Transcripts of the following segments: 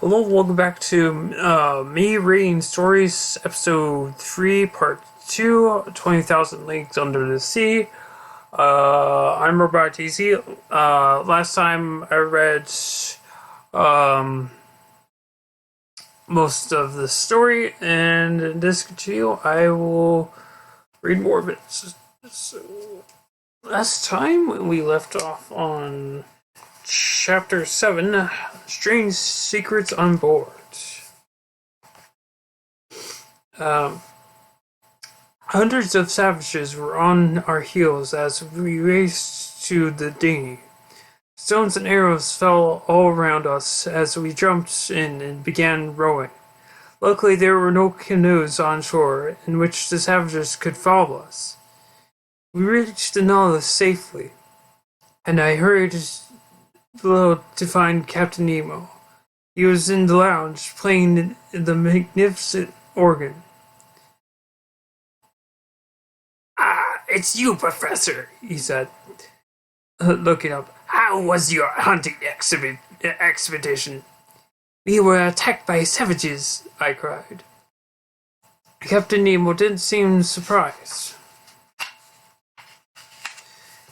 Hello, welcome back to me reading stories, episode 3, part 2, 20,000 Leagues Under the Sea. I'm RobotGz. Last time I read most of the story, and in this video I will read more of it. So last time we left off on Chapter 7, Strange Secrets on Board. Hundreds of savages were on our heels as we raced to the dinghy. Stones and arrows fell all around us as we jumped in and began rowing. Luckily, there were no canoes on shore in which the savages could follow us. We reached the Nautilus safely, and I hurried below to find Captain Nemo. He was in the lounge, playing the magnificent organ. "Ah, it's you, Professor," he said, looking up. "How was your hunting expedition?" "We were attacked by savages," I cried. Captain Nemo didn't seem surprised.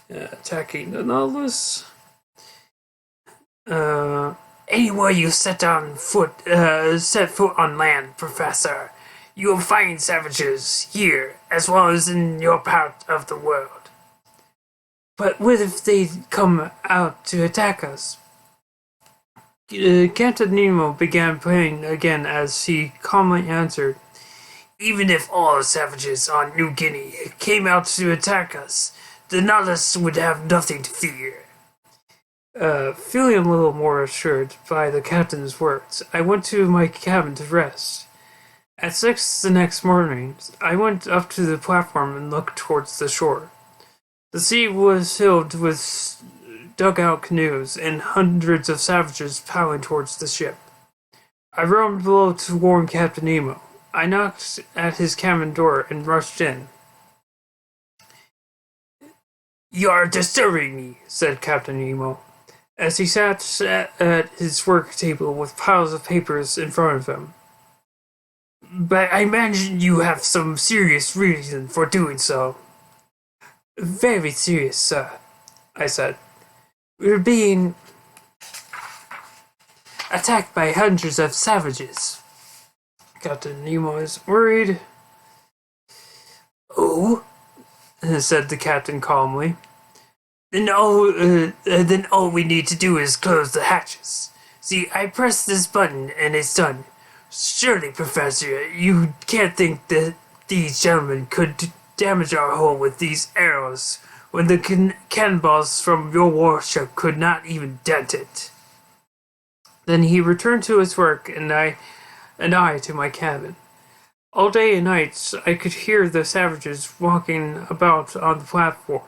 Attacking the Nautilus. Anywhere you set foot on land, Professor, you will find savages here, as well as in your part of the world. But what if they come out to attack us? Captain Nemo began playing again as he calmly answered, "Even if all savages on New Guinea came out to attack us, the Nautilus would have nothing to fear." Feeling a little more assured by the captain's words, I went to my cabin to rest. At 6 the next morning, I went up to the platform and looked towards the shore. The sea was filled with dugout canoes and hundreds of savages paddling towards the ship. I roamed below to warn Captain Nemo. I knocked at his cabin door and rushed in. "You are disturbing me," said Captain Nemo, as he sat at his work table with piles of papers in front of him. "But I imagine you have some serious reason for doing so." "Very serious, sir," I said. "We're being attacked by hundreds of savages." Captain Nemo is worried. "Oh?" said the captain calmly. Then all we need to do is close the hatches. See, I press this button and it's done. Surely, Professor, you can't think that these gentlemen could damage our hull with these arrows when the cannonballs from your warship could not even dent it." Then he returned to his work and I to my cabin. All day and night I could hear the savages walking about on the platform,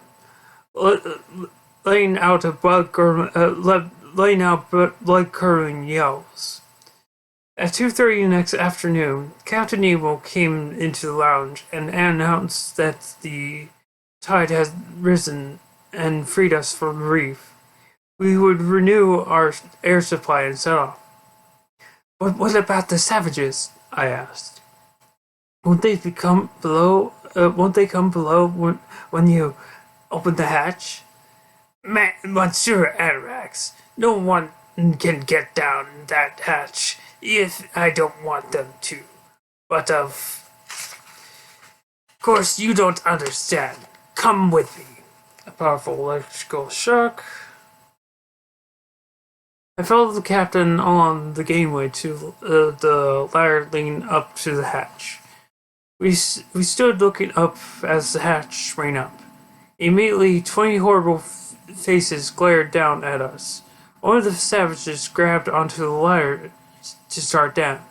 laying out blood-curdling yells. At 2:30 the next afternoon, Captain Nemo came into the lounge and announced that the tide had risen and freed us from the reef. We would renew our air supply and set off. "But what about the savages?" I asked. Won't they come below when you open the hatch?" "Monsieur Atarax, no one can get down that hatch if I don't want them to. But of course you don't understand. Come with me." A powerful electrical shock. I followed the captain along the gangway to the ladder leading up to the hatch. We stood looking up as the hatch sprang up. Immediately, 20 horrible faces glared down at us. One of the savages grabbed onto the ladder to start down,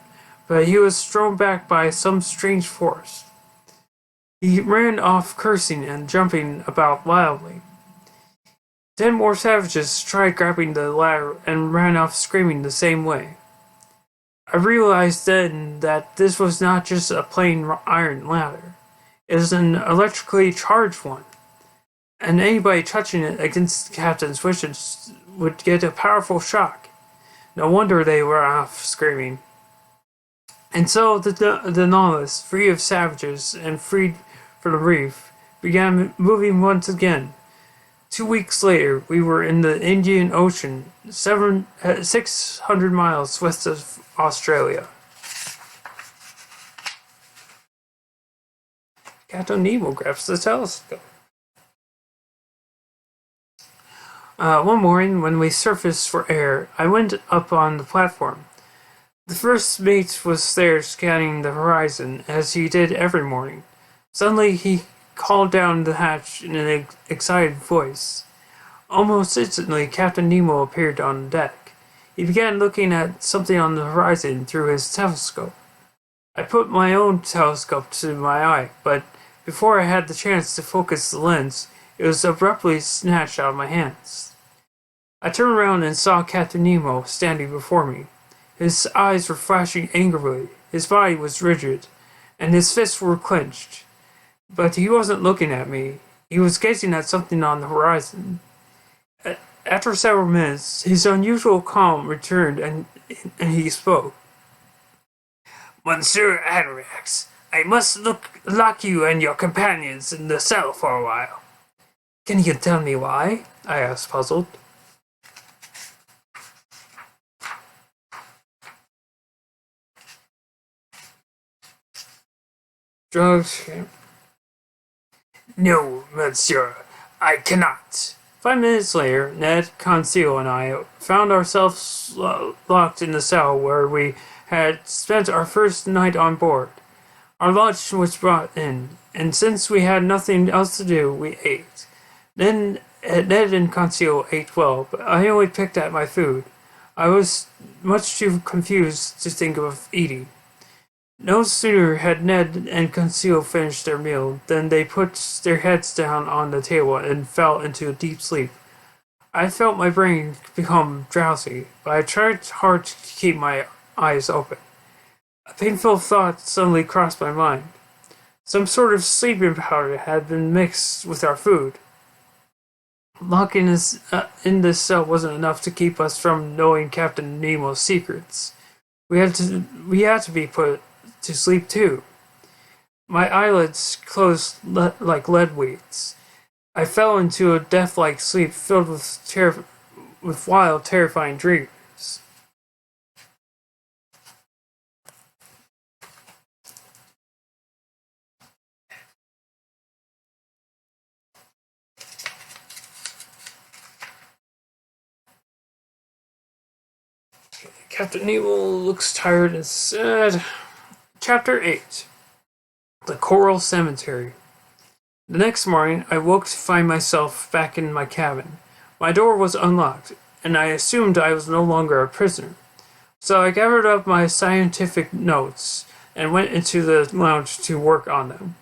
but he was thrown back by some strange force. He ran off cursing and jumping about wildly. 10 more savages tried grabbing the ladder and ran off screaming the same way. I realized then that this was not just a plain iron ladder. It was an electrically charged one, and anybody touching it against the captain's wishes would get a powerful shock. No wonder they were off screaming. And so the Nautilus, free of savages and freed from the reef, began moving once again. 2 weeks later, we were in the Indian Ocean, 600 miles west of Australia. Captain Nemo grabs the telescope. One morning, when we surfaced for air, I went up on the platform. The first mate was there scanning the horizon, as he did every morning. Suddenly, he called down the hatch in an excited voice. Almost instantly, Captain Nemo appeared on deck. He began looking at something on the horizon through his telescope. I put my own telescope to my eye, but before I had the chance to focus the lens, it was abruptly snatched out of my hands. I turned around and saw Captain Nemo standing before me. His eyes were flashing angrily, his body was rigid, and his fists were clenched. But he wasn't looking at me. He was gazing at something on the horizon. After several minutes, his unusual calm returned and he spoke. Monsieur Adirax, I must lock you and your companions in the cell for a while. Can you tell me why? I asked, puzzled. Drugs. No, monsieur, I cannot. 5 minutes later, Ned, Conseil, and I found ourselves locked in the cell where we had spent our first night on board. Our lunch was brought in, and since we had nothing else to do, we ate. Then Ned and Conseil ate well, but I only picked at my food. I was much too confused to think of eating. No sooner had Ned and Conseil finished their meal than they put their heads down on the table and fell into a deep sleep. I felt my brain become drowsy, but I tried hard to keep my eyes open. A painful thought suddenly crossed my mind. Some sort of sleeping powder had been mixed with our food. Locking us in this cell wasn't enough to keep us from knowing Captain Nemo's secrets. We had to be put to sleep too. My eyelids closed like lead weights. I fell into a death-like sleep filled with wild, terrifying dreams. Captain Nemo looks tired and sad. Chapter 8. The Coral Cemetery. The next morning, I woke to find myself back in my cabin. My door was unlocked, and I assumed I was no longer a prisoner. So I gathered up my scientific notes and went into the lounge to work on them.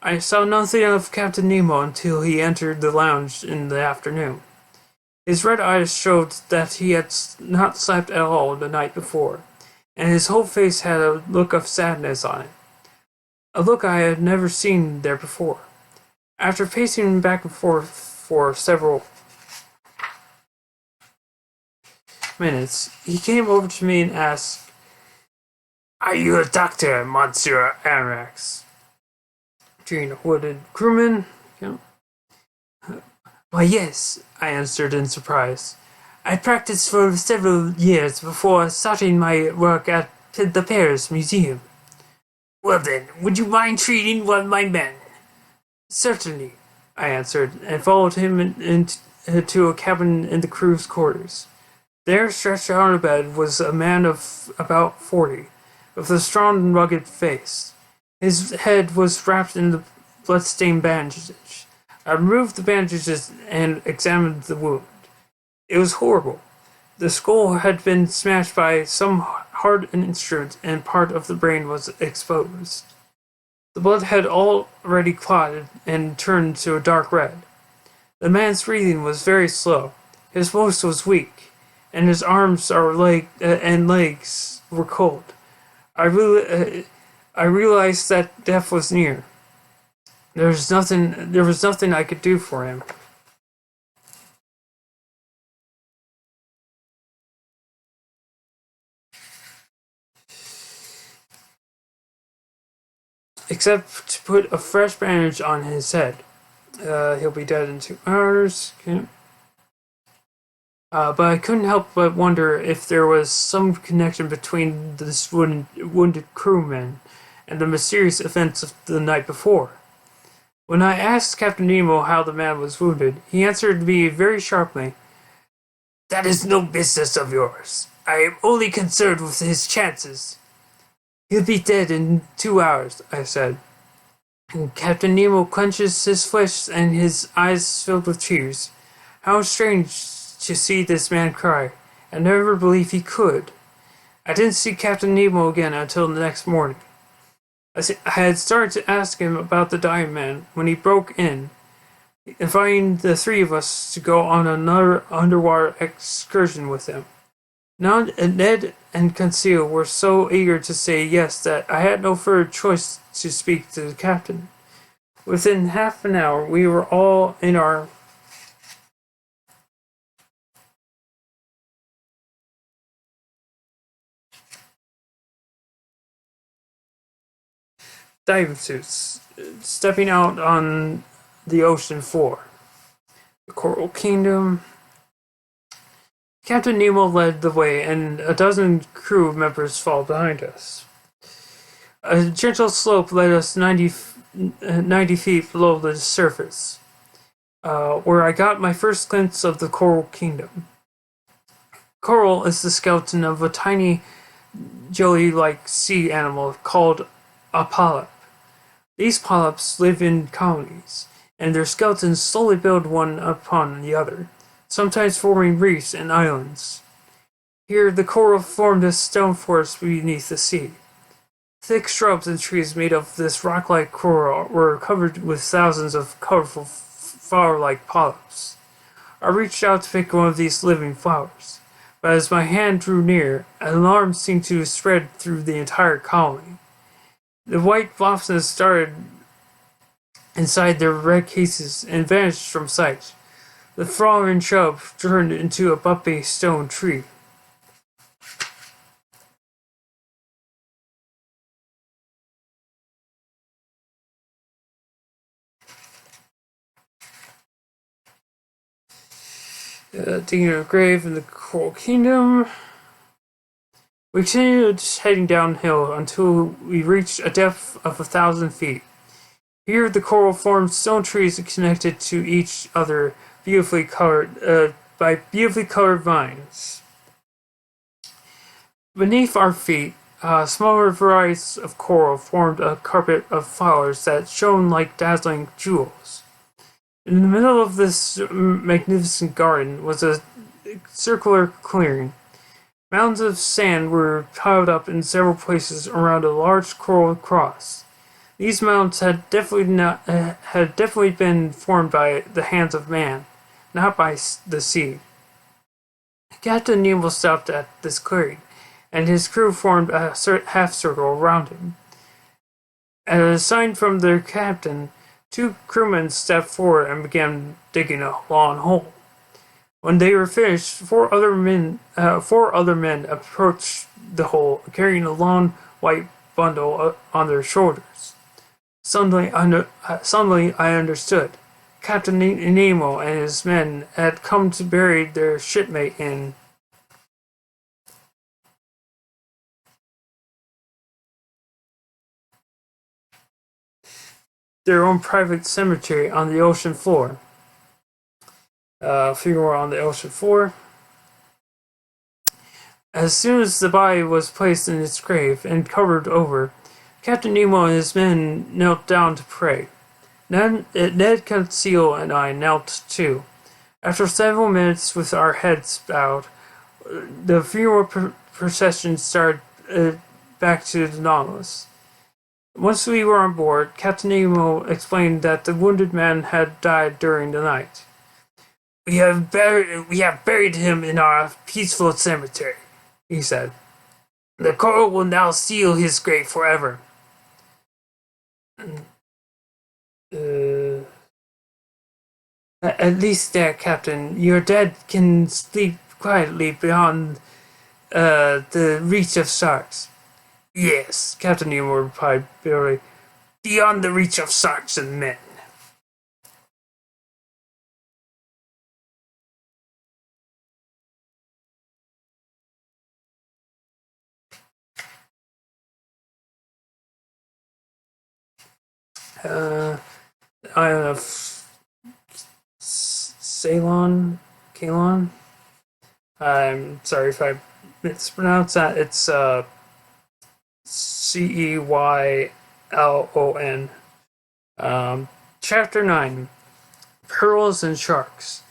I saw nothing of Captain Nemo until he entered the lounge in the afternoon. His red eyes showed that he had not slept at all the night before, and his whole face had a look of sadness on it. A look I had never seen there before. After pacing back and forth for several minutes, he came over to me and asked, Are you a doctor, Monsieur Arax? Being a hooded crewman, Why, yes, I answered in surprise. I practiced for several years before starting my work at the Paris Museum. Well then, would you mind treating one of my men? Certainly, I answered, and followed him into a cabin in the crew's quarters. There, stretched out on a bed, was a man of about 40, with a strong and rugged face. His head was wrapped in the blood-stained bandages. I removed the bandages and examined the wound. It was horrible. The skull had been smashed by some hard instrument, and part of the brain was exposed. The blood had already clotted and turned to a dark red. The man's breathing was very slow. His voice was weak, and his arms and legs were cold. I realized that death was near. There was nothing I could do for him. except to put a fresh bandage on his head. He'll be dead in 2 hours. Okay. But I couldn't help but wonder if there was some connection between this wounded crewman and the mysterious events of the night before. When I asked Captain Nemo how the man was wounded, he answered me very sharply, "That is no business of yours. I am only concerned with his chances." "He'll be dead in 2 hours," I said. And Captain Nemo clenches his fists and his eyes filled with tears. How strange to see this man cry. I never believed he could. I didn't see Captain Nemo again until the next morning. I had started to ask him about the dying man when he broke in, inviting the 3 of us to go on another underwater excursion with him. Now Ned and Conseil were so eager to say yes that I had no further choice to speak to the captain. Within half an hour, we were all in our diving suits, stepping out on the ocean floor. The Coral Kingdom. Captain Nemo led the way, and a dozen crew members followed behind us. A gentle slope led us 90 feet below the surface, where I got my first glimpse of the Coral Kingdom. Coral is the skeleton of a tiny jelly-like sea animal called a polyp. These polyps live in colonies, and their skeletons slowly build one upon the other, sometimes forming reefs and islands. Here, the coral formed a stone forest beneath the sea. Thick shrubs and trees made of this rock-like coral were covered with thousands of colorful flower-like polyps. I reached out to pick one of these living flowers, but as my hand drew near, an alarm seemed to spread through the entire colony. The white blossoms started inside their red cases and vanished from sight. The flowering shrub turned into a bumpy stone tree. Digging a grave in the Coral Kingdom. We continued heading downhill until we reached a depth of 1,000 feet. Here, the coral formed stone trees connected to each other by beautifully colored vines. Beneath our feet, smaller varieties of coral formed a carpet of flowers that shone like dazzling jewels. In the middle of this magnificent garden was a circular clearing. Mounds of sand were piled up in several places around a large coral cross. These mounds had definitely been formed by the hands of man, not by the sea. Captain Nemo stopped at this clearing, and his crew formed a half circle around him. At a sign from their captain, 2 crewmen stepped forward and began digging a long hole. When they were finished, 4 other men approached the hole, carrying a long white bundle on their shoulders. Suddenly, I understood. Captain Nemo and his men had come to bury their shipmate in their own private cemetery on the ocean floor. Funeral on the ocean floor. As soon as the body was placed in its grave and covered over, Captain Nemo and his men knelt down to pray. Ned Conseil and I knelt too. After several minutes with our heads bowed, the funeral procession started back to the Nautilus. Once we were on board, Captain Nemo explained that the wounded man had died during the night. We have buried him in our peaceful cemetery," he said. "The coral will now seal his grave forever." At least there, Captain, your dead can sleep quietly beyond the reach of sharks." "Yes," Captain Nemo replied bitterly, beyond the reach of sharks and men. Uh, I have Ceylon, Ceylon. I'm sorry if I mispronounced that. It's Ceylon. Chapter 9, Pearls and Sharks.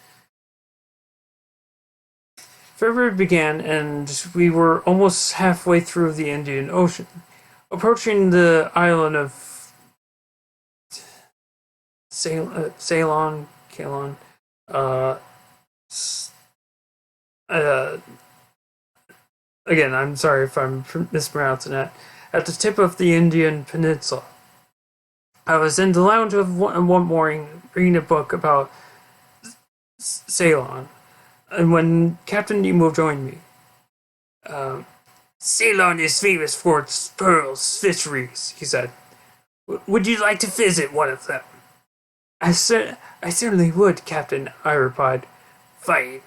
February began, and we were almost halfway through the Indian Ocean, approaching the island of Ceylon. Uh, uh, Again, I'm sorry if I'm mispronouncing that. At the tip of the Indian Peninsula. I was in the lounge of one morning reading a book about Ceylon, and when Captain Nemo joined me. Ceylon is famous for its pearls fisheries, he said. Would you like to visit one of them? I certainly would, Captain, I replied. Fine.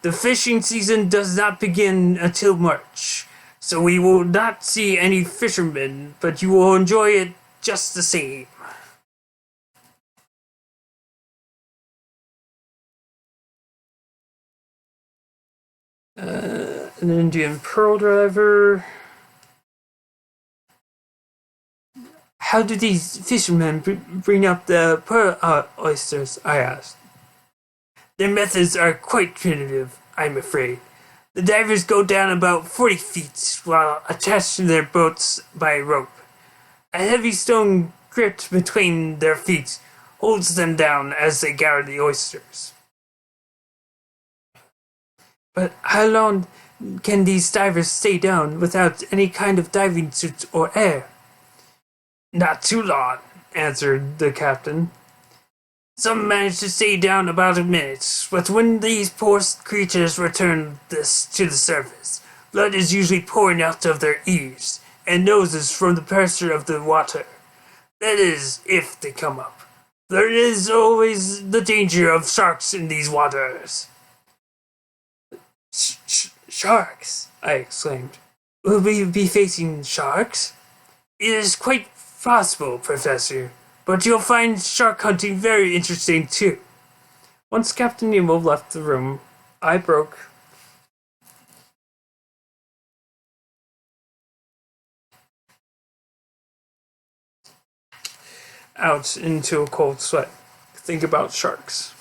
The fishing season does not begin until March, so we will not see any fishermen, but you will enjoy it just the same. An Indian pearl driver. How do these fishermen bring up the pearl oysters? I asked. Their methods are quite primitive, I'm afraid. The divers go down about 40 feet while attached to their boats by a rope. A heavy stone gripped between their feet holds them down as they gather the oysters. But how long can these divers stay down without any kind of diving suits or air? Not too long, answered the captain. Some manage to stay down about a minute, but when these poor creatures return to the surface, blood is usually pouring out of their ears and noses from the pressure of the water. That is, if they come up. There is always the danger of sharks in these waters. Sharks? I exclaimed. Will we be facing sharks? It is quite possible, Professor, but you'll find shark hunting very interesting too. Once Captain Nemo left the room, I broke out into a cold sweat. Think about sharks.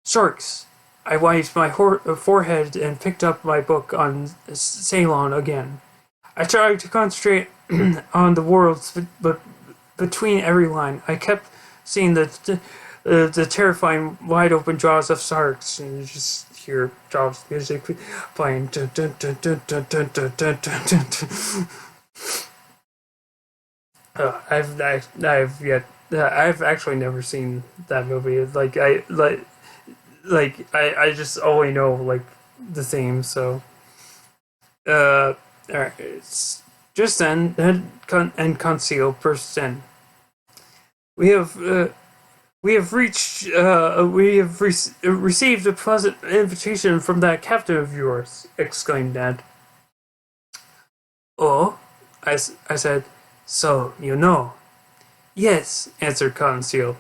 Sharks. I wiped my forehead and picked up my book on Ceylon again. I tried to concentrate on the worlds, but between every line, I kept seeing the terrifying wide open jaws of sharks, and you just hear Jaws music playing. Dun, dun, dun, dun, dun, dun, dun, dun, dun, dun, dun. I've actually never seen that movie. I just only know like the theme. So, all right. It's just then, and Conseil burst in. We have received a pleasant invitation from that captain of yours, exclaimed Ned. Oh, I said, so you know. Yes, answered Conseil.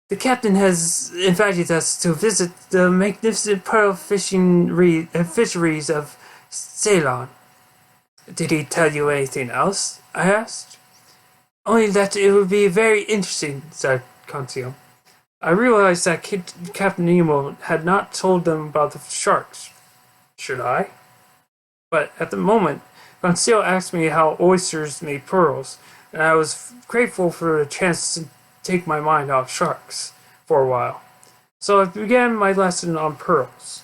The captain has invited us to visit the magnificent pearl fisheries of Ceylon. Did he tell you anything else? I asked. Only that it would be very interesting, said Conseil. I realized that Captain Nemo had not told them about the sharks. Should I? But at the moment, Conseil asked me how oysters made pearls, and I was grateful for the chance to take my mind off sharks for a while. So I began my lesson on pearls.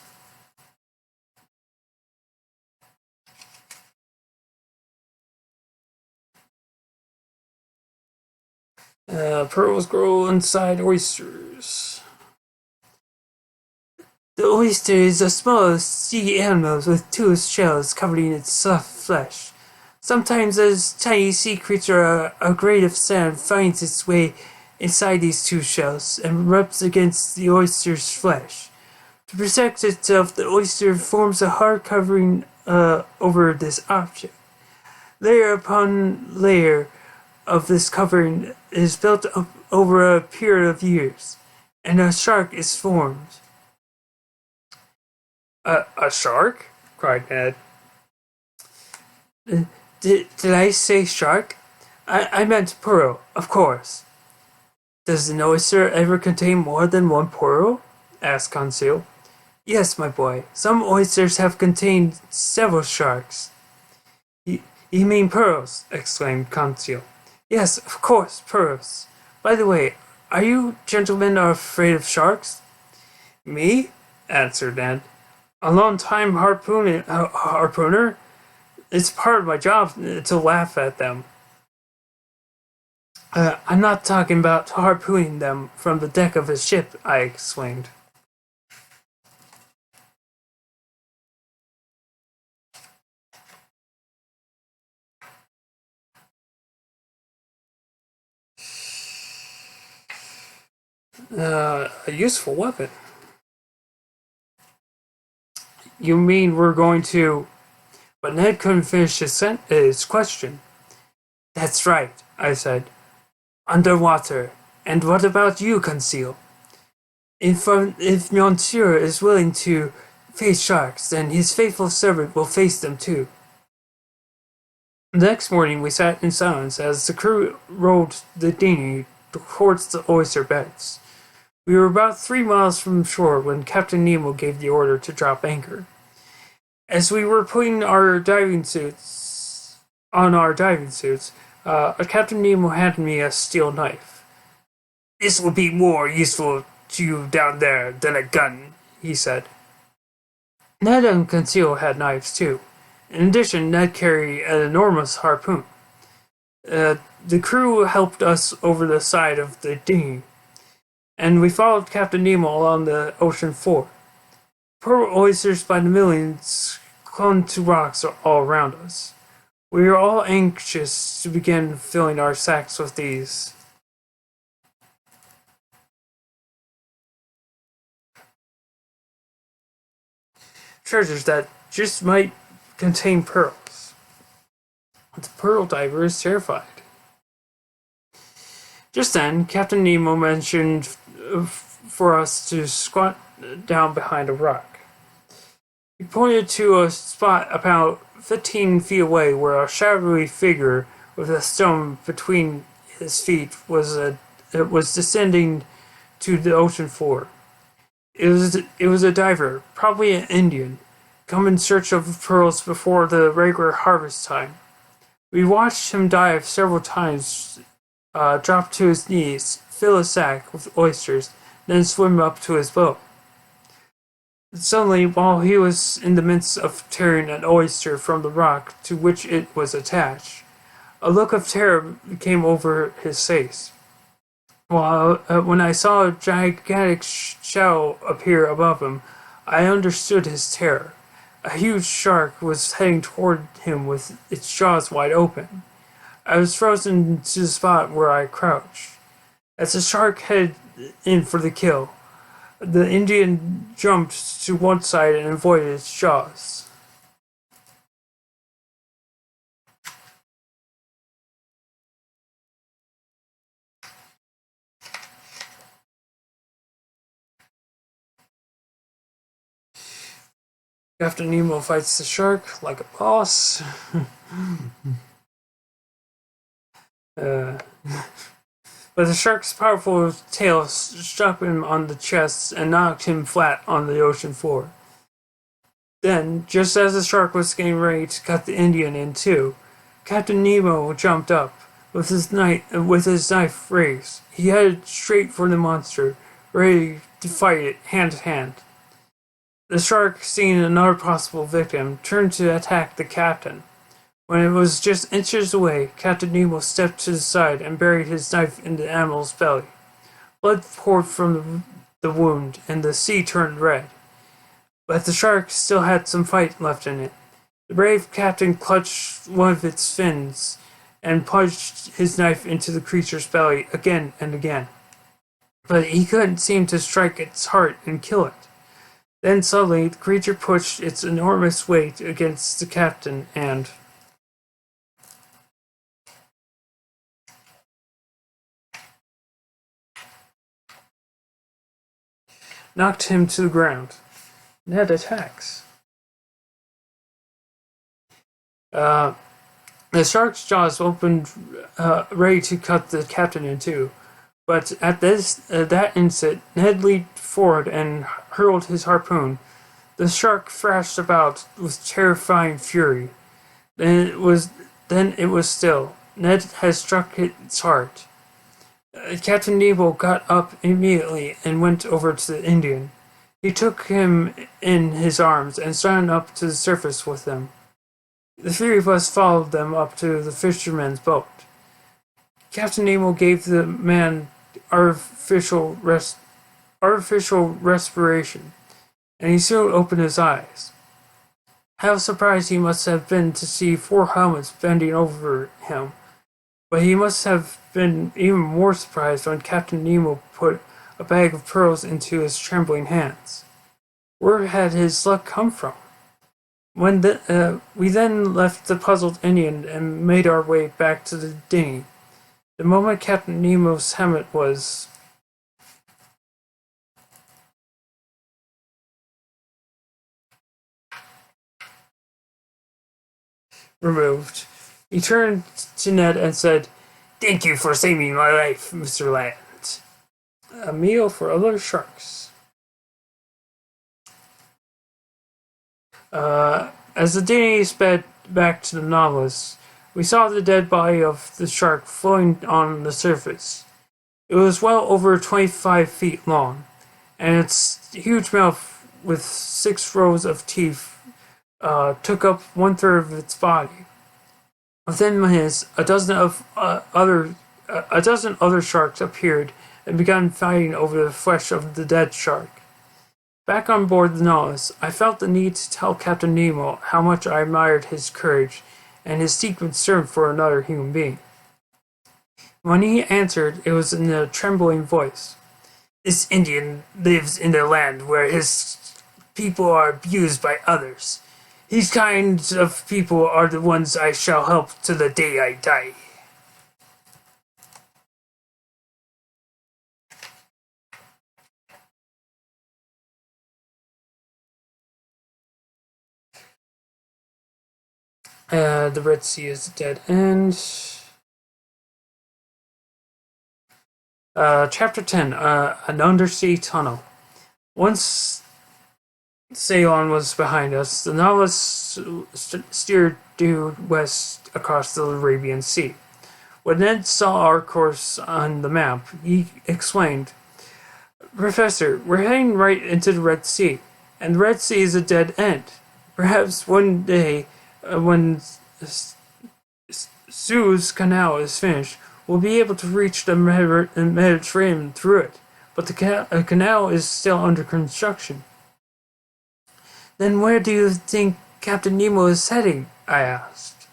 Pearls grow inside oysters. The oyster is a small sea animal with two shells covering its soft flesh. Sometimes this tiny sea creature, a grain of sand, finds its way inside these two shells and rubs against the oyster's flesh. To protect itself, the oyster forms a hard covering over this object. Layer upon layer of this covering is built up over a period of years, and a shark is formed. A shark? Cried Ned. Did I say shark? I meant pearl, of course. Does an oyster ever contain more than one pearl? Asked Conseil. Yes, my boy. Some oysters have contained several sharks. You mean pearls? Exclaimed Conseil. Yes, of course, pearls. By the way, are you gentlemen afraid of sharks? Me? Answered Ned. A long-time harpooner? It's part of my job to laugh at them. I'm not talking about harpooning them from the deck of a ship, I explained. A useful weapon. You mean we're going to... But Ned couldn't finish his question. That's right, I said. Underwater. And what about you, Conseil? If Monsieur is willing to face sharks, then his faithful servant will face them too. The next morning we sat in silence as the crew rowed the dinghy towards the oyster beds. We were about 3 miles from shore when Captain Nemo gave the order to drop anchor. As we were putting our diving suits, Captain Nemo handed me a steel knife. This will be more useful to you down there than a gun, he said. Ned and Conseil had knives too. In addition, Ned carried an enormous harpoon. The crew helped us over the side of the dinghy, and we followed Captain Nemo along the ocean floor. Pearl oysters by the millions clung to rocks all around us. We were all anxious to begin filling our sacks with these. Treasures that just might contain pearls. The pearl diver is terrified. Just then, Captain Nemo mentioned for us to squat down behind a rock. He pointed to a spot about 15 feet away where a shadowy figure with a stone between his feet was descending to the ocean floor. It was a diver, probably an Indian, come in search of pearls before the regular harvest time. We watched him dive several times, drop to his knees, fill a sack with oysters, then swim up to his boat. Suddenly, while he was in the midst of tearing an oyster from the rock to which it was attached, a look of terror came over his face. When I saw a gigantic shell appear above him, I understood his terror. A huge shark was heading toward him with its jaws wide open. I was frozen to the spot where I crouched. As the shark headed in for the kill, the Indian jumped to one side and avoided its jaws. Captain Nemo fights the shark like a boss. But the shark's powerful tail struck him on the chest and knocked him flat on the ocean floor. Then, just as the shark was getting ready to cut the Indian in two, Captain Nemo jumped up with his knife raised. He headed straight for the monster, ready to fight it hand to hand. The shark, seeing another possible victim, turned to attack the captain. When it was just inches away, Captain Nemo stepped to the side and buried his knife in the animal's belly. Blood poured from the wound, and the sea turned red. But the shark still had some fight left in it. The brave captain clutched one of its fins and plunged his knife into the creature's belly again and again. But he couldn't seem to strike its heart and kill it. Then suddenly the creature pushed its enormous weight against the captain and knocked him to the ground. Ned attacks. The shark's jaws opened, ready to cut the captain in two. But at that instant, Ned leaped forward and hurled his harpoon. The shark thrashed about with terrifying fury. Then it was still. Ned had struck its heart. Captain Nemo got up immediately and went over to the Indian. He took him in his arms and swam up to the surface with them. The three of us followed them up to the fisherman's boat. Captain Nemo gave the man artificial respiration, and he soon opened his eyes. How surprised he must have been to see 4 helmets bending over him. But he must have been even more surprised when Captain Nemo put a bag of pearls into his trembling hands. Where had his luck come from? We then left the puzzled Indian and made our way back to the dinghy. The moment Captain Nemo's helmet was removed, he turned to Ned and said, "Thank you for saving my life, Mr. Land." A meal for other sharks. As the dinghy sped back to the Nautilus, we saw the dead body of the shark floating on the surface. It was well over 25 feet long, and its huge mouth with 6 rows of teeth took up 1/3 of its body. Within minutes, a dozen other sharks appeared and began fighting over the flesh of the dead shark. Back on board the Nautilus, I felt the need to tell Captain Nemo how much I admired his courage and his deep concern for another human being. When he answered, it was in a trembling voice. "This Indian lives in a land where his people are abused by others. These kinds of people are the ones I shall help to the day I die." The Red Sea is a dead end. Chapter 10, an undersea tunnel. Once Ceylon was behind us, the Nautilus steered due west across the Arabian Sea. When Ned saw our course on the map, he explained, "Professor, we're heading right into the Red Sea, and the Red Sea is a dead end. Perhaps one day, when Suez Canal is finished, we'll be able to reach the Mediterranean through it, but the canal is still under construction." "Then where do you think Captain Nemo is heading?" I asked.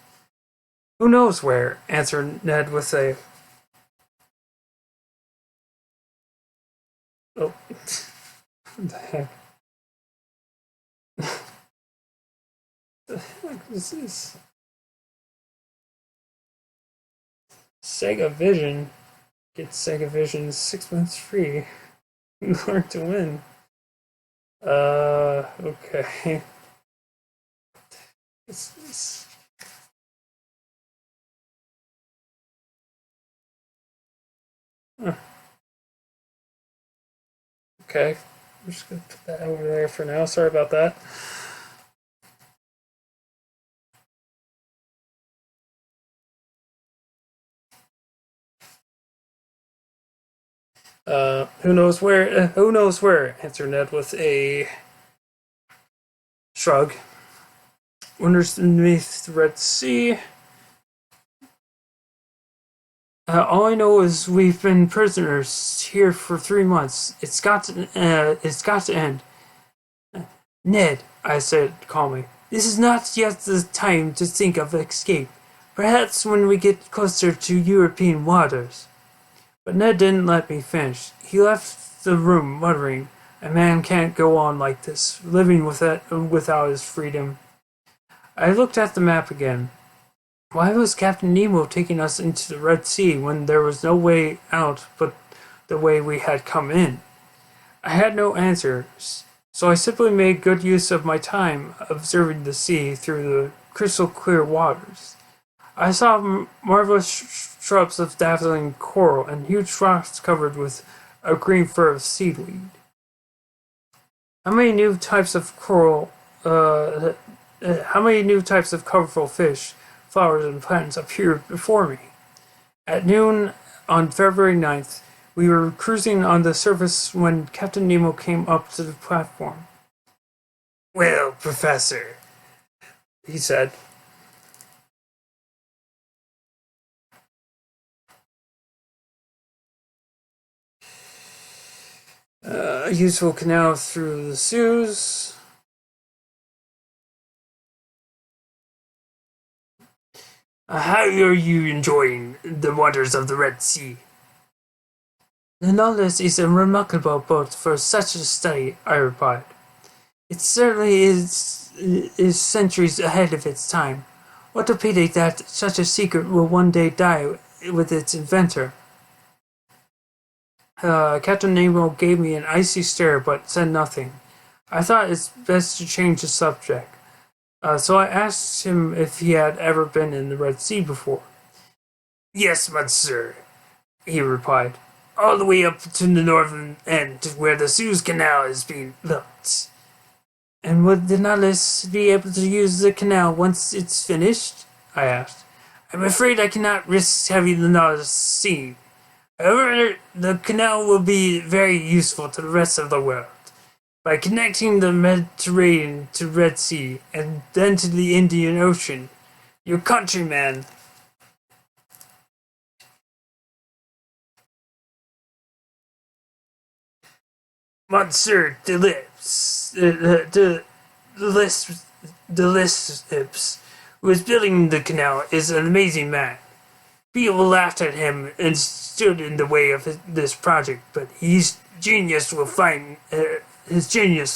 "Who knows where," answered Ned with a... Oh, what the heck? The heck is this? Sega Vision. Get Sega Vision 6 months free. Learn to win. Okay. This. Okay. I'm just gonna put that over there for now. Sorry about that. Who knows where? Who knows where? Answered Ned with a shrug. Underneath the Red Sea. All I know is we've been prisoners here for 3 months. It's got to end. "Ned," I said calmly, This is not yet the time to think of escape. Perhaps when we get closer to European waters. But Ned didn't let me finish. He left the room muttering, "A man can't go on like this, living without his freedom." I looked at the map again. Why was Captain Nemo taking us into the Red Sea when there was no way out but the way we had come in? I had no answers, so I simply made good use of my time observing the sea through the crystal clear waters. I saw marvelous shrubs of dazzling coral and huge rocks covered with a green fur of seaweed. How many new types of colorful fish, flowers, and plants appeared before me? At noon on February 9th, we were cruising on the surface when Captain Nemo came up to the platform. "Well, Professor," he said, a useful canal through the Suez. "How are you enjoying the waters of the Red Sea?" The Nautilus is a remarkable boat for such a study, I replied. It certainly is centuries ahead of its time. What a pity that such a secret will one day die with its inventor. Captain Nemo gave me an icy stare but said nothing. I thought it's best to change the subject. So I asked him if he had ever been in the Red Sea before. "Yes, monsieur," he replied. "All the way up to the northern end where the Suez Canal is being built." "And would the Nautilus be able to use the canal once it's finished?" I asked. "I'm afraid I cannot risk having the Nautilus seen. However, the canal will be very useful to the rest of the world. By connecting the Mediterranean to Red Sea and then to the Indian Ocean, your countryman Monsieur de Lesseps, who is building the canal, is an amazing man. People laughed at him and stood in the way of this project, but his genius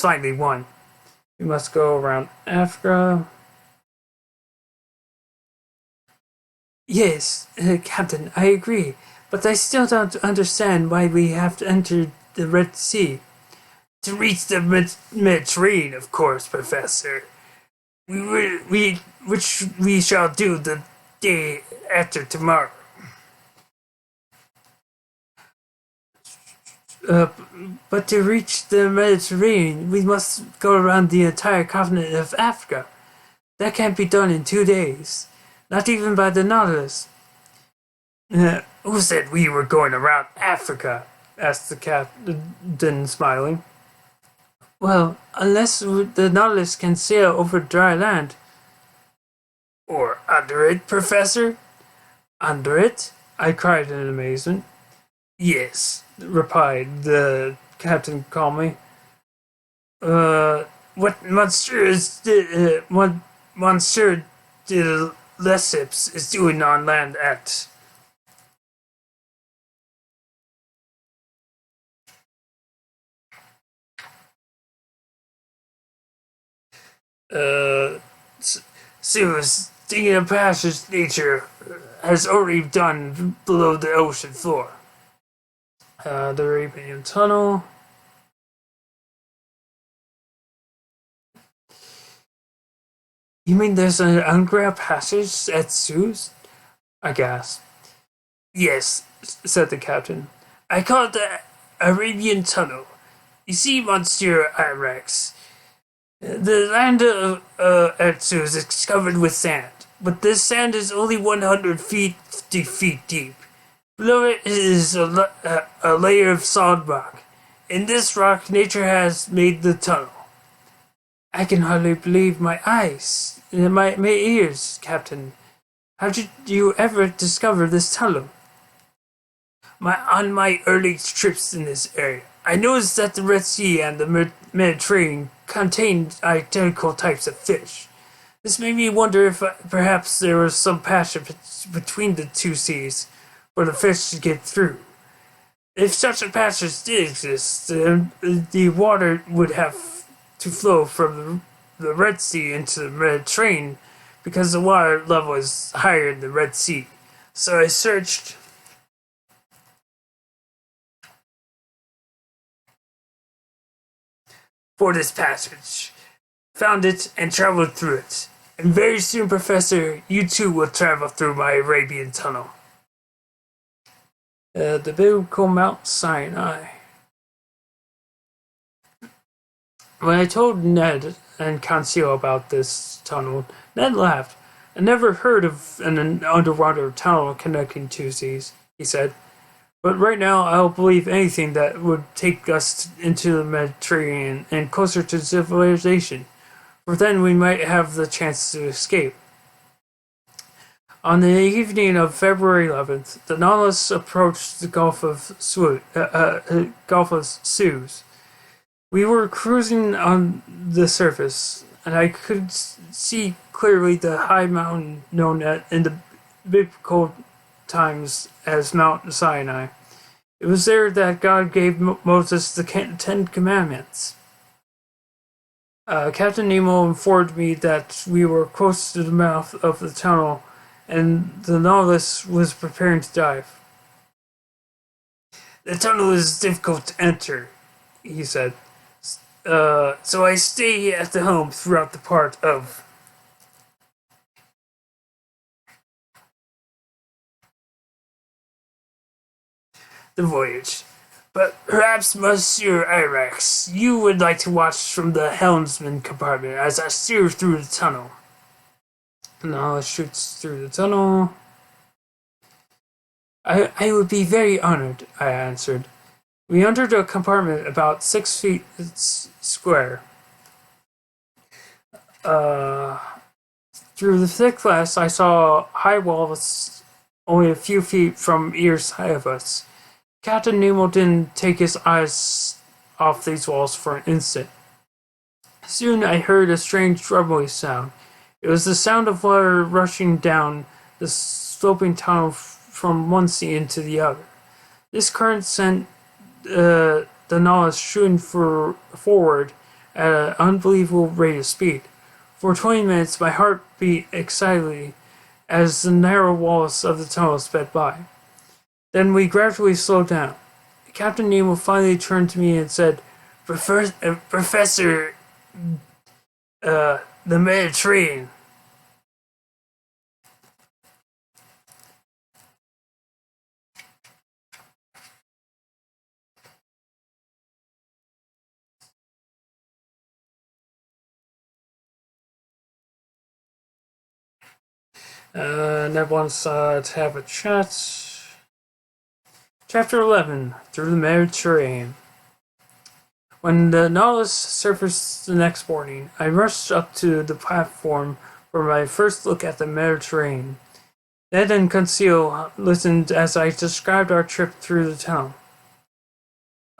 finally won." We must go around Africa. Yes, Captain, I agree, but I still don't understand why we have to enter the Red Sea. "To reach the Mediterranean, of course, Professor. Which we shall do the day after tomorrow." But to reach the Mediterranean, we must go around the entire continent of Africa. That can't be done in 2 days, not even by the Nautilus. "Who said we were going around Africa?" asked the captain, smiling. "Well, unless the Nautilus can sail over dry land." "Or under it, Professor?" "Under it?" I cried in amazement. "Yes," replied the captain calmly. What Monsieur de Lesseps is doing on land at Suez, digging a passage nature has already done below the ocean floor. The Arabian Tunnel. You mean there's an underground passage at Suez? I gasped. "Yes," said the captain. "I call it the Arabian Tunnel. You see, Monsieur Irex, the land at Suez is covered with sand, but this sand is only 150 feet deep. Below it is a layer of solid rock. In this rock, nature has made the tunnel." I can hardly believe my eyes, my ears, Captain. How did you ever discover this tunnel? On my early trips in this area, I noticed that the Red Sea and the Mediterranean contained identical types of fish. This made me wonder if perhaps there was some passage between the two seas for the fish to get through. If such a passage did exist, then the water would have to flow from the Red Sea into the Mediterranean because the water level is higher in the Red Sea. So I searched for this passage, found it, and traveled through it. And very soon, Professor, you too will travel through my Arabian tunnel. The biblical Mount Sinai. When I told Ned and Conseil about this tunnel, Ned laughed. I never heard of an underwater tunnel connecting two seas, he said. But right now, I'll believe anything that would take us into the Mediterranean and closer to civilization, for then we might have the chance to escape. On the evening of February 11th, the Nautilus approached the Gulf of Suez. We were cruising on the surface, and I could see clearly the high mountain known in the biblical times as Mount Sinai. It was there that God gave Moses the Ten Commandments. Captain Nemo informed me that we were close to the mouth of the tunnel and the Nautilus was preparing to dive. The tunnel is difficult to enter, he said. So I stay at the helm throughout the part of the voyage. But perhaps, Monsieur Irax, you would like to watch from the helmsman compartment as I steer through the tunnel. The Nautilus shoots through the tunnel. I would be very honored, I answered. We entered a compartment about 6 feet square. Through the thick glass, I saw high walls only a few feet from ears high of us. Captain Nemo didn't take his eyes off these walls for an instant. Soon I heard a strange rumbling sound. It was the sound of water rushing down the sloping tunnel from one sea into the other. This current sent the Nautilus shooting forward at an unbelievable rate of speed. For 20 minutes, my heart beat excitedly as the narrow walls of the tunnel sped by. Then we gradually slowed down. Captain Nemo finally turned to me and said, Professor, the Mediterranean. Ned wants to have a chat. Chapter 11, Through the Mediterranean. When the Nautilus surfaced the next morning, I rushed up to the platform for my first look at the Mediterranean. Ned and Conseil listened as I described our trip through the tunnel.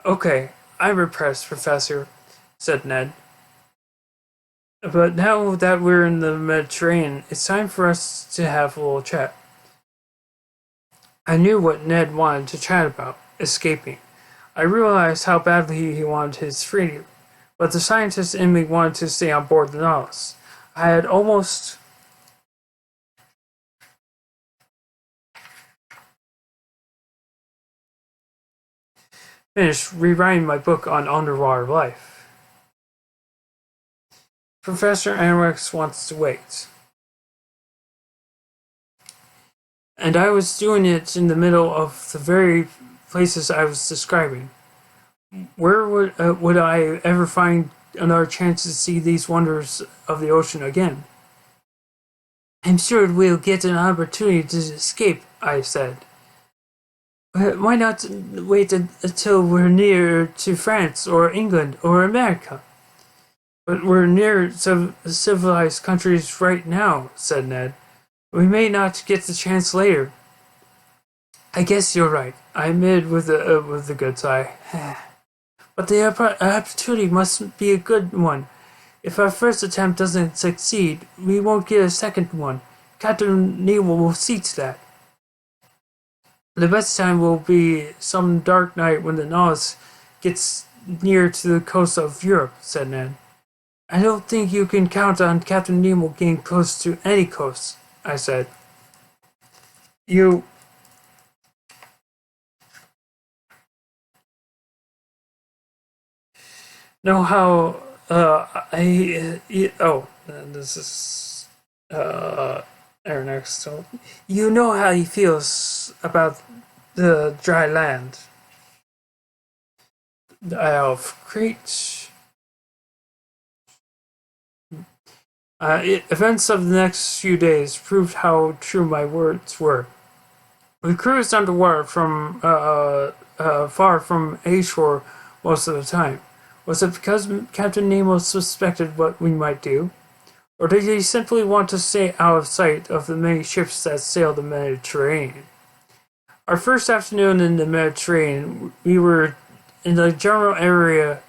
Okay, I'm impressed, Professor, said Ned. But now that we're in the Mediterranean, it's time for us to have a little chat. I knew what Ned wanted to chat about, escaping. I realized how badly he wanted his freedom, but the scientist in me wanted to stay on board the Nautilus. I had almost finished rewriting my book on underwater life. Professor Anrex wants to wait. And I was doing it in the middle of the very places I was describing. Where would I ever find another chance to see these wonders of the ocean again? I'm sure we'll get an opportunity to escape, I said. Why not wait until we're near to France or England or America? But we're near some civilized countries right now, said Ned. We may not get the chance later. I guess you're right, I admitted with a good sigh. But the opportunity must be a good one. If our first attempt doesn't succeed, we won't get a second one. Captain Nemo will see to that. The best time will be some dark night when the Nautilus gets near to the coast of Europe, said Ned. I don't think you can count on Captain Nemo getting close to any coast, I said. You know how this is our next. So you know how he feels about the dry land, the Isle of Crete. Events of the next few days proved how true my words were. We cruised underwater from far from a shore most of the time. Was it because Captain Nemo suspected what we might do? Or did he simply want to stay out of sight of the many ships that sailed the Mediterranean? Our first afternoon in the Mediterranean, we were in the general area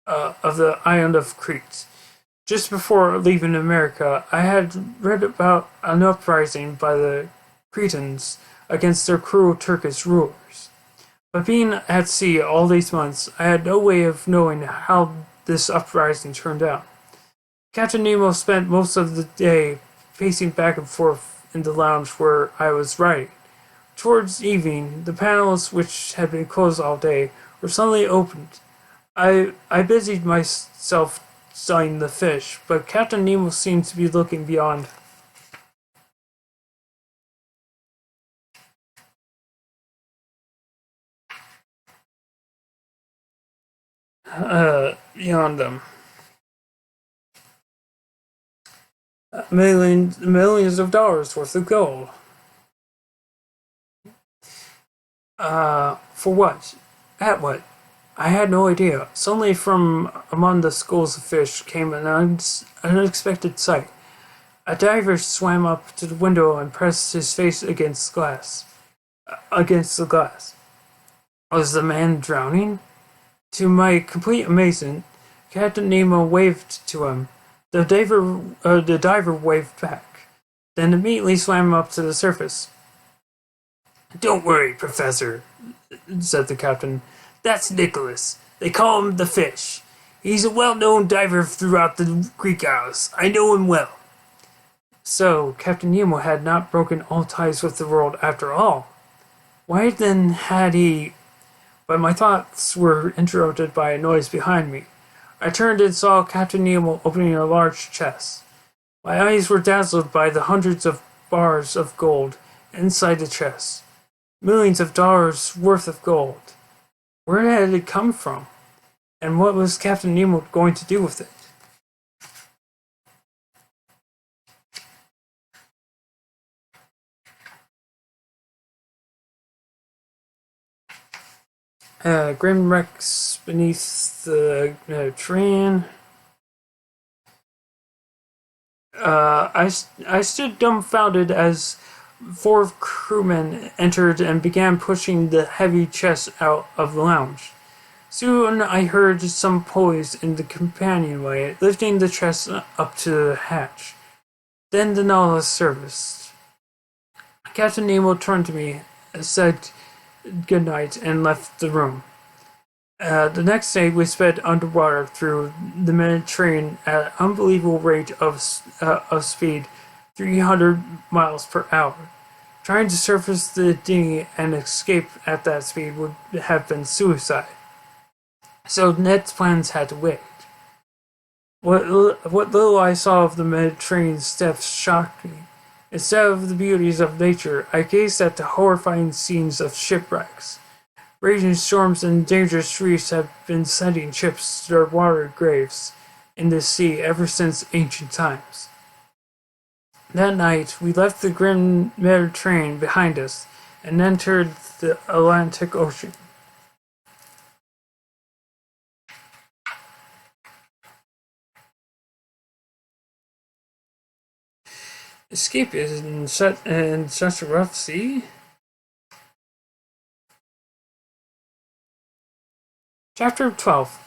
of the island of Crete. Just before leaving America, I had read about an uprising by the Cretans against their cruel Turkish rulers. But being at sea all these months, I had no way of knowing how this uprising turned out. Captain Nemo spent most of the day pacing back and forth in the lounge where I was writing. Towards evening, the panels, which had been closed all day, were suddenly opened. I busied myself studying the fish, but Captain Nemo seemed to be looking beyond. Beyond them. Millions of dollars worth of gold. For what? At what? I had no idea. Suddenly, from among the schools of fish came an unexpected sight. A diver swam up to the window and pressed his face against the glass. Was the man drowning? To my complete amazement, Captain Nemo waved to him. The diver waved back, then immediately swam up to the surface. Don't worry, Professor, said the captain. That's Nicholas. They call him the Fish. He's a well-known diver throughout the Greek Isles. I know him well. So, Captain Nemo had not broken all ties with the world after all. Why then had he... But my thoughts were interrupted by a noise behind me. I turned and saw Captain Nemo opening a large chest. My eyes were dazzled by the hundreds of bars of gold inside the chest. Millions of dollars worth of gold. Where had it come from? And what was Captain Nemo going to do with it? Grim wrecks beneath the train. I stood dumbfounded as four crewmen entered and began pushing the heavy chest out of the lounge. Soon I heard some pulleys in the companionway, lifting the chest up to the hatch. Then the Nautilus serviced. Captain Nemo turned to me, said good night, and left the room. The next day, we sped underwater through the Mediterranean at an unbelievable rate of speed, 300 miles per hour. Trying to surface the dinghy and escape at that speed would have been suicide. So Ned's plans had to wait. What little I saw of the Mediterranean steppes shocked me. Instead of the beauties of nature, I gazed at the horrifying scenes of shipwrecks. Raging storms and dangerous reefs have been sending ships to their watery graves in the sea ever since ancient times. That night, we left the grim Mediterranean behind us and entered the Atlantic Ocean. Escape is in such a rough sea. Chapter 12.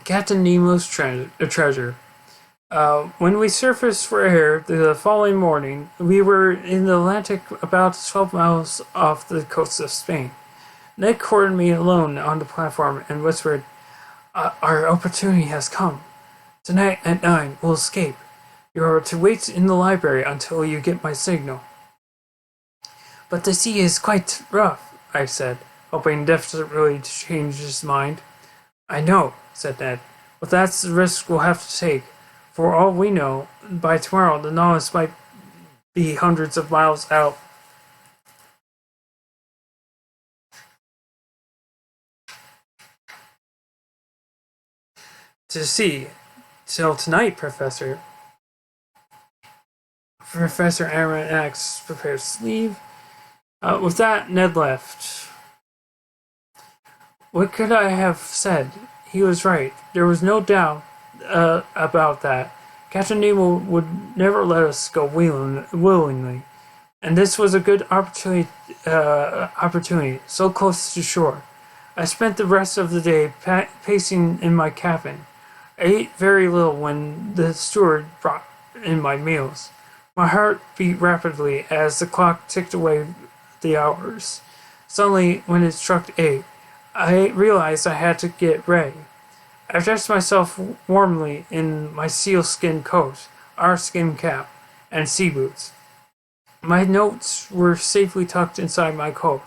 Captain Nemo's treasure. When we surfaced for air the following morning, we were in the Atlantic about 12 miles off the coast of Spain. Ned cornered me alone on the platform and whispered, Our opportunity has come. Tonight at 9, we'll escape. You are to wait in the library until you get my signal. But the sea is quite rough, I said, hoping desperately to change his mind. I know, said Ned, but that's the risk we'll have to take. For all we know, by tomorrow the Nautilus might be hundreds of miles out. To sea. Till tonight, Professor. Professor Aronnax prepares to leave. With that, Ned left. What could I have said? He was right. There was no doubt about that. Captain Nemo would never let us go willingly, and this was a good opportunity, so close to shore. I spent the rest of the day pacing in my cabin. I ate very little when the steward brought in my meals. My heart beat rapidly as the clock ticked away the hours. Suddenly, when it struck 8, I realized I had to get ready. I dressed myself warmly in my sealskin coat, oilskin cap, and sea boots. My notes were safely tucked inside my coat,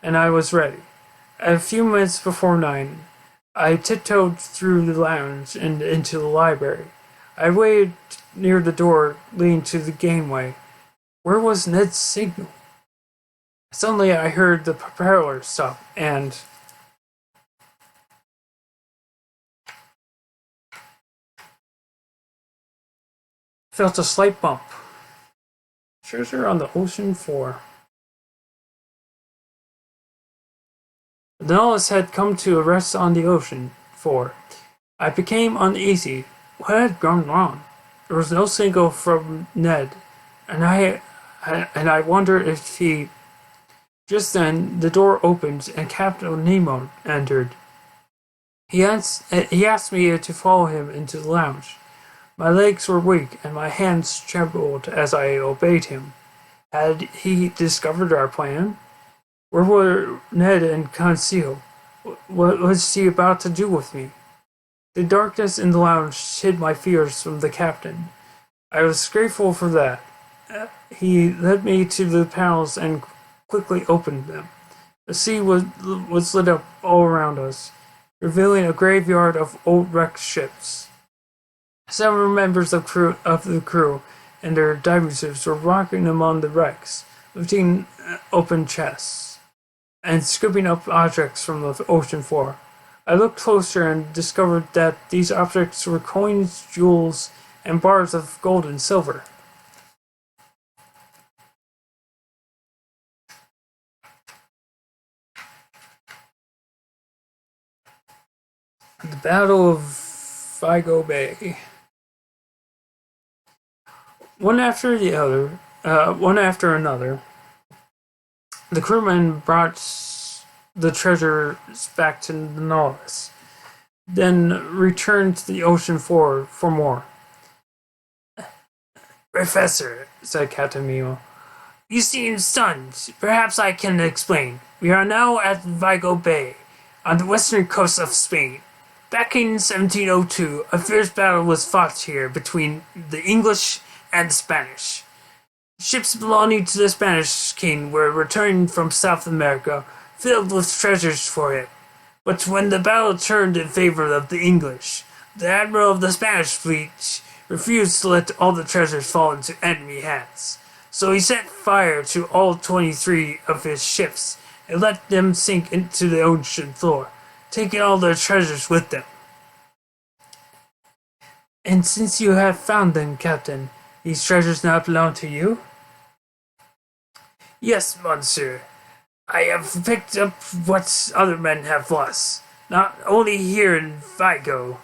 and I was ready. At a few minutes before 9, I tiptoed through the lounge and into the library. I waited near the door leading to the gangway. Where was Ned's signal? Suddenly I heard the propeller stop and felt a slight bump. Treasure on the ocean floor. The Nautilus had come to a rest on the ocean floor. I became uneasy. What had gone wrong? There was no signal from Ned, and I wondered if he. Just then, the door opened and Captain Nemo entered. He asked me to follow him into the lounge. My legs were weak and my hands trembled as I obeyed him. Had he discovered our plan? Where were Ned and Conseil? What was he about to do with me? The darkness in the lounge hid my fears from the captain. I was grateful for that. He led me to the panels and quickly opened them. The sea was lit up all around us, revealing a graveyard of old wrecked ships. Several members of the crew and their diving suits were walking among the wrecks, lifting open chests and scooping up objects from the ocean floor. I looked closer and discovered that these objects were coins, jewels, and bars of gold and silver. The Battle of Vigo Bay. One after another, the crewmen brought the treasures back to the Nautilus, then returned to the ocean floor for more. Professor, said Captain Nemo, you seem stunned. Perhaps I can explain. We are now at Vigo Bay, on the western coast of Spain. Back in 1702, a fierce battle was fought here between the English and the Spanish. Ships belonging to the Spanish king were returning from South America, filled with treasures for him. But when the battle turned in favor of the English, the admiral of the Spanish fleet refused to let all the treasures fall into enemy hands. So he set fire to all 23 of his ships and let them sink into the ocean floor, taking all their treasures with them. And since you have found them, Captain, these treasures now belong to you? Yes, monsieur. I have picked up what other men have lost, not only here in Vigo.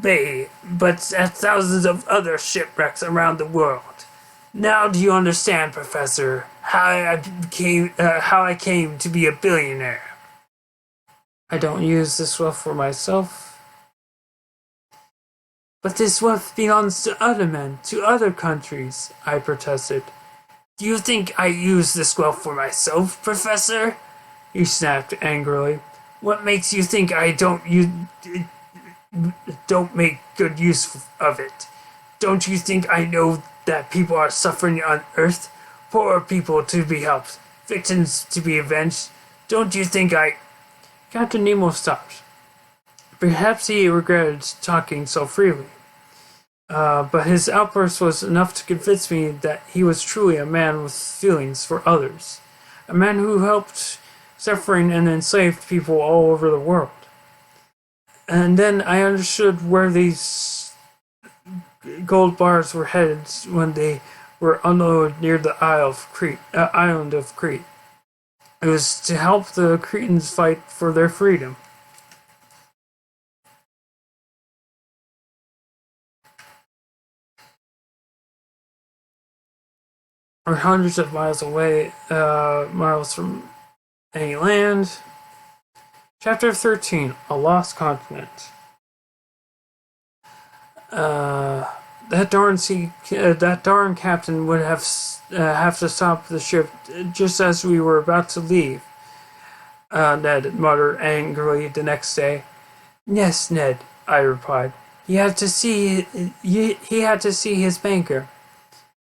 Bay, but at thousands of other shipwrecks around the world. Now do you understand, Professor, how I came to be a billionaire? I don't use this wealth for myself. But this wealth belongs to other men, to other countries, I protested. Do you think I use this wealth for myself, Professor? He snapped angrily. What makes you think I don't make good use of it? Don't you think I know that people are suffering on Earth? Poor people to be helped, victims to be avenged. Don't you think I... Captain Nemo stopped. Perhaps he regretted talking so freely. But his outburst was enough to convince me that he was truly a man with feelings for others. A man who helped suffering and enslaved people all over the world. And then I understood where these gold bars were headed when they were unloaded near the island of Crete. It was to help the Cretans fight for their freedom. Or hundreds of miles away, miles from any land. Chapter 13, A Lost Continent. That darn captain would have to stop the ship just as we were about to leave. Ned muttered angrily the next day. Yes, Ned, I replied. He had to see his banker.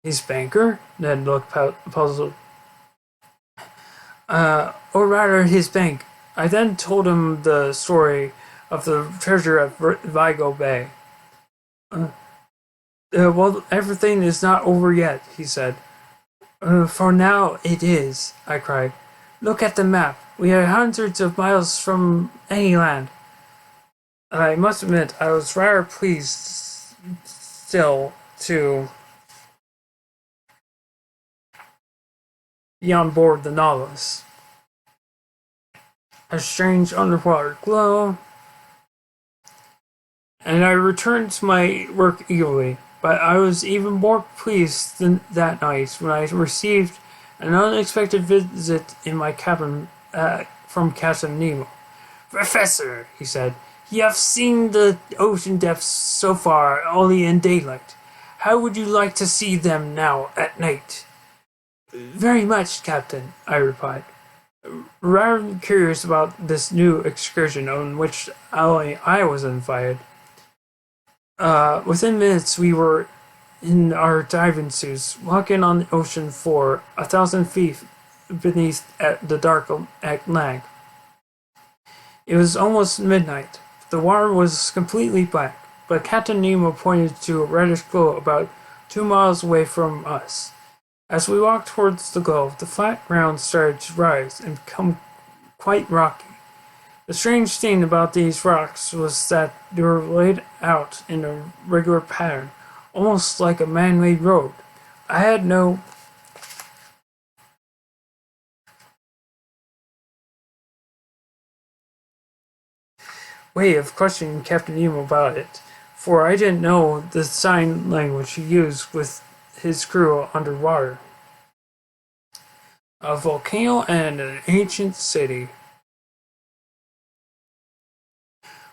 His banker? Ned looked puzzled. Or rather, his bank. I then told him the story of the treasure at Vigo Bay. Well, everything is not over yet, he said. For now, it is, I cried. Look at the map. We are hundreds of miles from any land. I must admit, I was rather pleased still to be on board the Nautilus. A strange underwater glow, and I returned to my work eagerly. But I was even more pleased that night when I received an unexpected visit in my cabin from Captain Nemo. Professor, he said, you have seen the ocean depths so far only in daylight. How would you like to see them now at night? Very much, Captain, I replied, rather curious about this new excursion on which only I was invited. Within minutes, we were in our diving suits, walking on the ocean floor 1,000 feet beneath the dark lag. It was almost midnight. The water was completely black, but Captain Nemo pointed to a reddish glow about 2 miles away from us. As we walked towards the glow, the flat ground started to rise and become quite rocky. The strange thing about these rocks was that they were laid out in a regular pattern, almost like a man-made road. I had no way of questioning Captain Nemo about it, for I didn't know the sign language he used with his crew underwater. A volcano and an ancient city.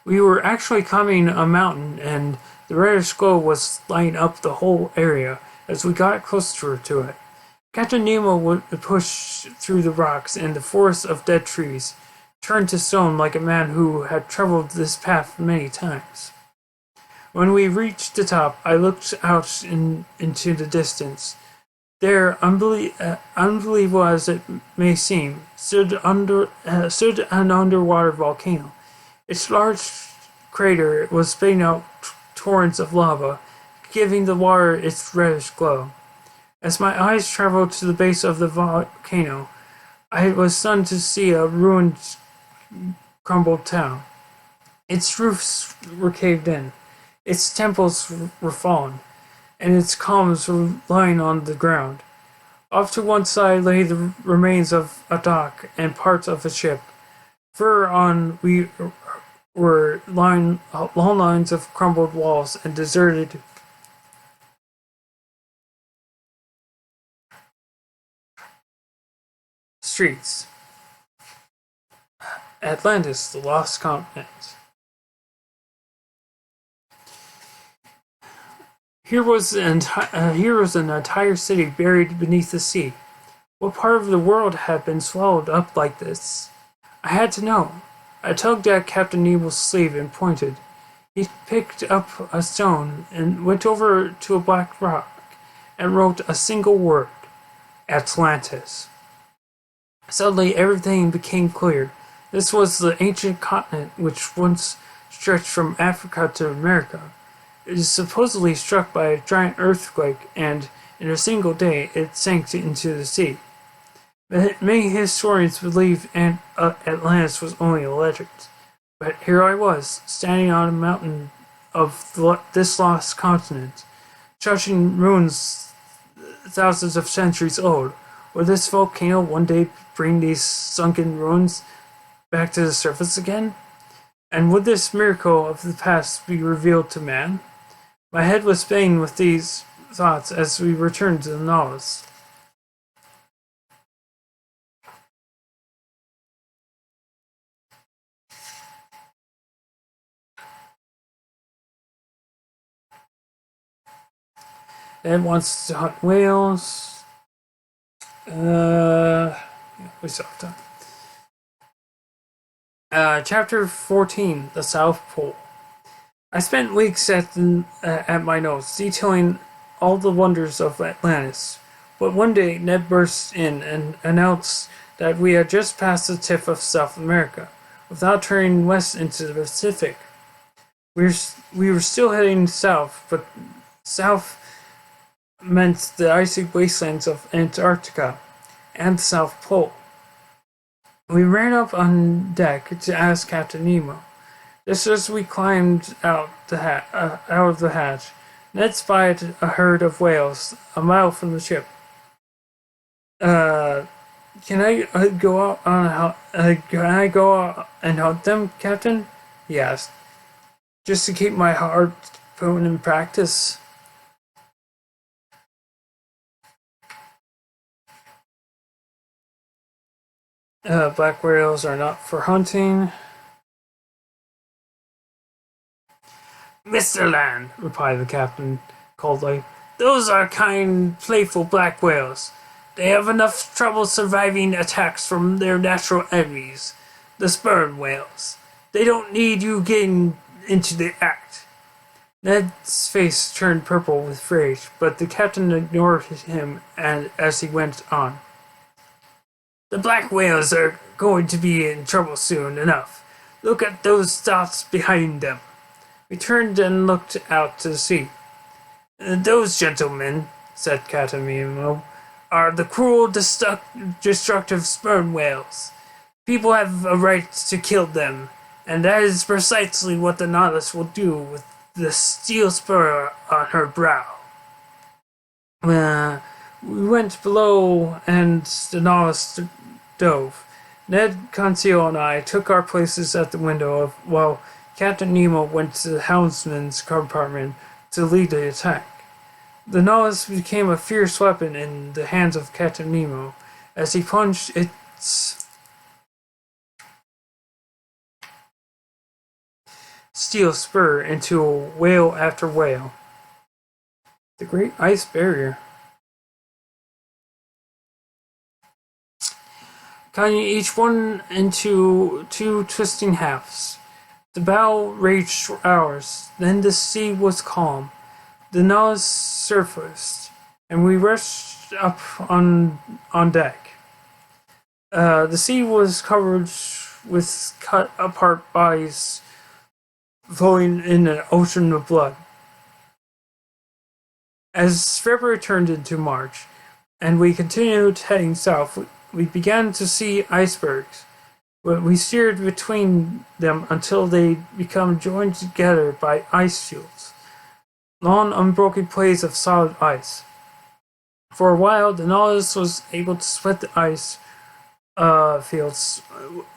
We were actually climbing a mountain, and the reddish glow was lighting up the whole area as we got closer to it. Captain Nemo would push through the rocks and the forest of dead trees, turned to stone like a man who had traveled this path many times. When we reached the top, I looked out into the distance. There, unbelievable as it may seem, stood an underwater volcano. Its large crater was spitting out torrents of lava, giving the water its reddish glow. As my eyes traveled to the base of the volcano, I was stunned to see a ruined, crumbled town. Its roofs were caved in, its temples were fallen, and its columns were lying on the ground. Off to one side lay the remains of a dock and parts of a ship. Further on, we were long lines of crumbled walls and deserted streets. Atlantis, the lost continent. Here was an entire city buried beneath the sea. What part of the world had been swallowed up like this? I had to know. I tugged at Captain Nemo's sleeve and pointed. He picked up a stone and went over to a black rock and wrote a single word: Atlantis. Suddenly everything became clear. This was the ancient continent which once stretched from Africa to America. It is supposedly struck by a giant earthquake, and in a single day it sank into the sea. Many historians believe Atlantis was only a legend, but here I was, standing on a mountain of this lost continent, touching ruins thousands of centuries old. Would this volcano one day bring these sunken ruins back to the surface again? And would this miracle of the past be revealed to man? My head was spinning with these thoughts as we returned to the Nautilus. Ed wants to hunt whales. We still have time. Chapter 14, The South Pole. I spent weeks at my notes, detailing all the wonders of Atlantis. But one day, Ned burst in and announced that we had just passed the tip of South America, without turning west into the Pacific. We were still heading south, but south meant the icy wastelands of Antarctica and the South Pole. We ran up on deck to ask Captain Nemo. Just as we climbed out of the hatch, Ned spied a herd of whales a mile from the ship. Can I go out and hunt them, Captain? He asked. Just to keep my heart put in practice. Black whales are not for hunting. Mr. Land, replied the captain coldly, those are kind, playful black whales. They have enough trouble surviving attacks from their natural enemies, the sperm whales. They don't need you getting into the act. Ned's face turned purple with rage, but the captain ignored him as he went on. The black whales are going to be in trouble soon enough. Look at those dots behind them. We turned and looked out to sea. Those gentlemen, said Captain Nemo, are the cruel, destructive sperm whales. People have a right to kill them, and that is precisely what the Nautilus will do with the steel spur on her brow. We went below, and the Nautilus dove. Ned, Conseil, and I took our places at the window while Captain Nemo went to the helmsman's compartment to lead the attack. The Nautilus became a fierce weapon in the hands of Captain Nemo as he plunged its steel spur into whale after whale. The Great Ice Barrier. Cutting each one into two twisting halves. The battle raged for hours. Then the sea was calm. The Nautilus surfaced, and we rushed up on deck. The sea was covered with cut apart bodies flowing in an ocean of blood. As February turned into March, and we continued heading south, we began to see icebergs. We steered between them until they become joined together by ice fields, long unbroken plays of solid ice. For a while, the Nautilus was able to split the ice fields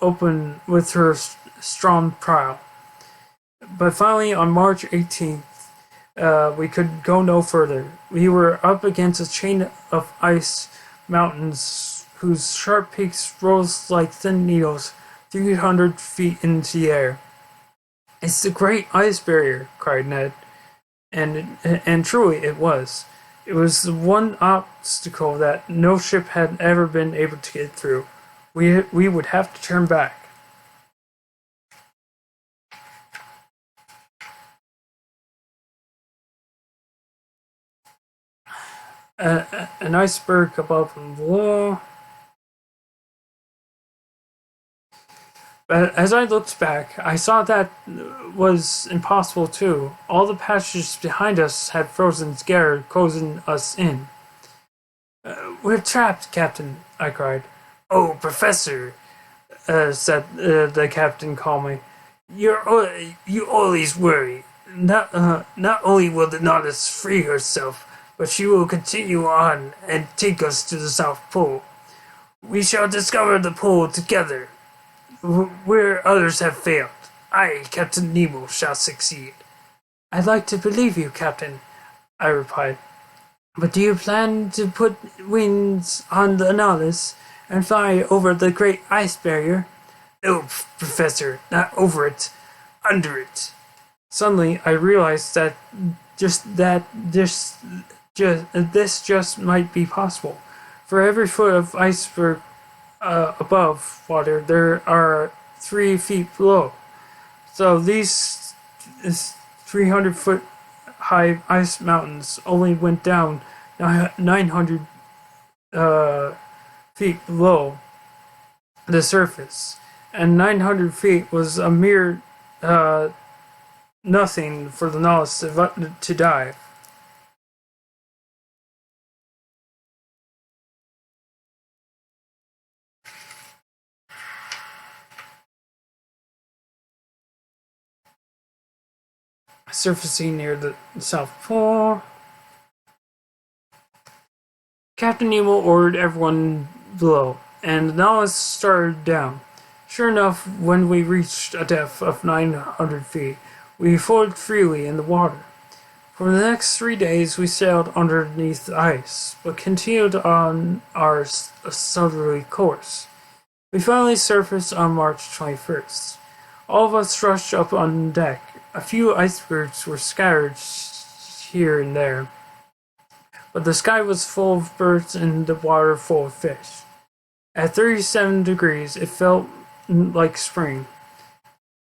open with her strong prow. But finally, on March 18th, we could go no further. We were up against a chain of ice mountains whose sharp peaks rose like thin needles 300 feet into the air. "It's the Great Ice Barrier!" cried Ned. And truly it was. It was the one obstacle that no ship had ever been able to get through. We would have to turn back. An iceberg above and below. But as I looked back, I saw that was impossible too. All the passages behind us had frozen together, closing us in. "We're trapped, Captain," I cried. "Oh, Professor," said the captain calmly. You always worry. Not only will the Nautilus free herself, but she will continue on and take us to the South Pole. We shall discover the pole together. Where others have failed, I, Captain Nemo, shall succeed." "I'd like to believe you, Captain," I replied. "But do you plan to put wings on the Nautilus and fly over the Great Ice Barrier?" "No, Professor, not over it. Under it." Suddenly, I realized that this just might be possible. For every foot of iceberg above water, there are 3 feet below. So these 300-foot high ice mountains only went down 900 feet below the surface, and 900 feet was a mere nothing for the Nautilus to dive. Surfacing near the South Pole, Captain Nemo ordered everyone below, and the Nautilus started down. Sure enough, when we reached a depth of 900 feet, we floated freely in the water. For the next 3 days, we sailed underneath the ice, but continued on our southerly course. We finally surfaced on March 21st. All of us rushed up on deck. A few icebergs were scattered here and there, but the sky was full of birds and the water full of fish. At 37 degrees, it felt like spring.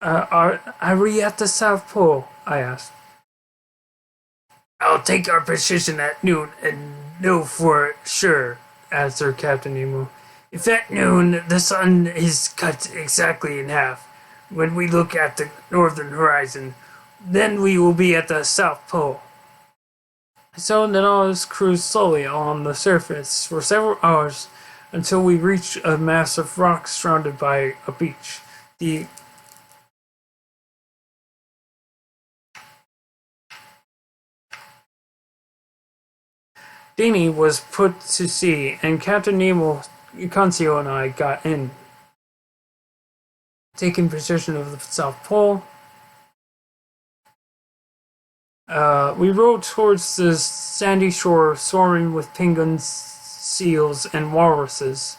Are we at the South Pole?" I asked. "I'll take our position at noon and know for sure," answered Captain Nemo. "If at noon the sun is cut exactly in half, when we look at the northern horizon, then we will be at the South Pole." So the Nautilus cruised slowly on the surface for several hours until we reached a mass of rocks surrounded by a beach. The dinghy was put to sea, and Captain Nemo, Conseil, and I got in, taking possession of the South Pole. We rowed towards the sandy shore, swarming with penguins, seals, and walruses.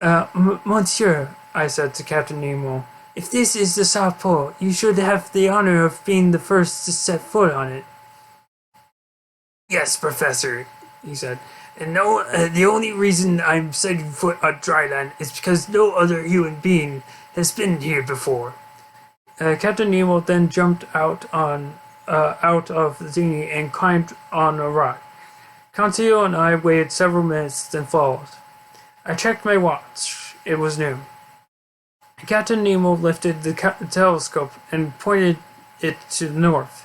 "Monsieur," I said to Captain Nemo, "if this is the South Pole, you should have the honor of being the first to set foot on it." "Yes, Professor," he said. "And the only reason I'm setting foot on dry land is because no other human being has been here before." Captain Nemo then jumped out of the dinghy and climbed on a rock. Conseil and I waited several minutes, then followed. I checked my watch. It was noon. Captain Nemo lifted the telescope and pointed it to the north.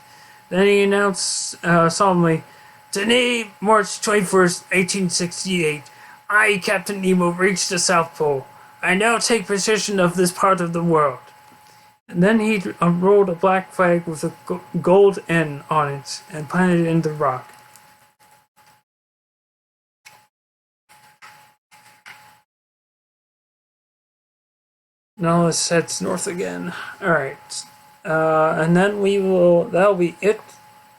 Then he announced solemnly, "Today, March 21st, 1868, I, Captain Nemo, reached the South Pole. I now take possession of this part of the world." And then he unrolled a black flag with a gold N on it and planted it in the rock. Now let's head north again. Alright. And then that'll be it.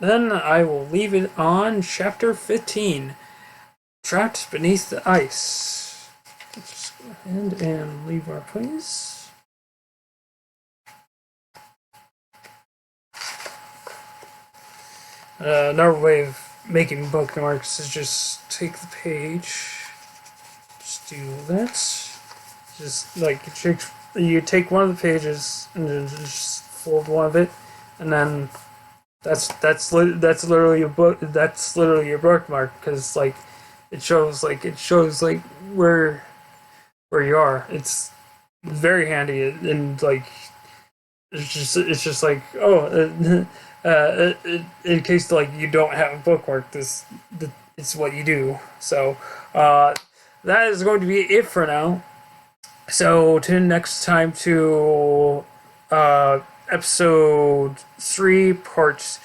Then I will leave it on chapter 15. trapped beneath the ice. Let's just go ahead and leave our place. Another way of making bookmarks is just take the page, just do that. Just like you take one of the pages and then just fold one of it, and then that's literally a book. That's literally your bookmark because like it shows like where you are. It's very handy and like it's just like in case like you don't have a bookmark, it's what you do. So that is going to be it for now. So tune next time to episode 3, part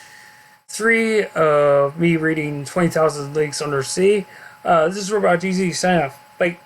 3 of me reading 20,000 Leagues Under Sea. This is RobotGz sign off. Bye.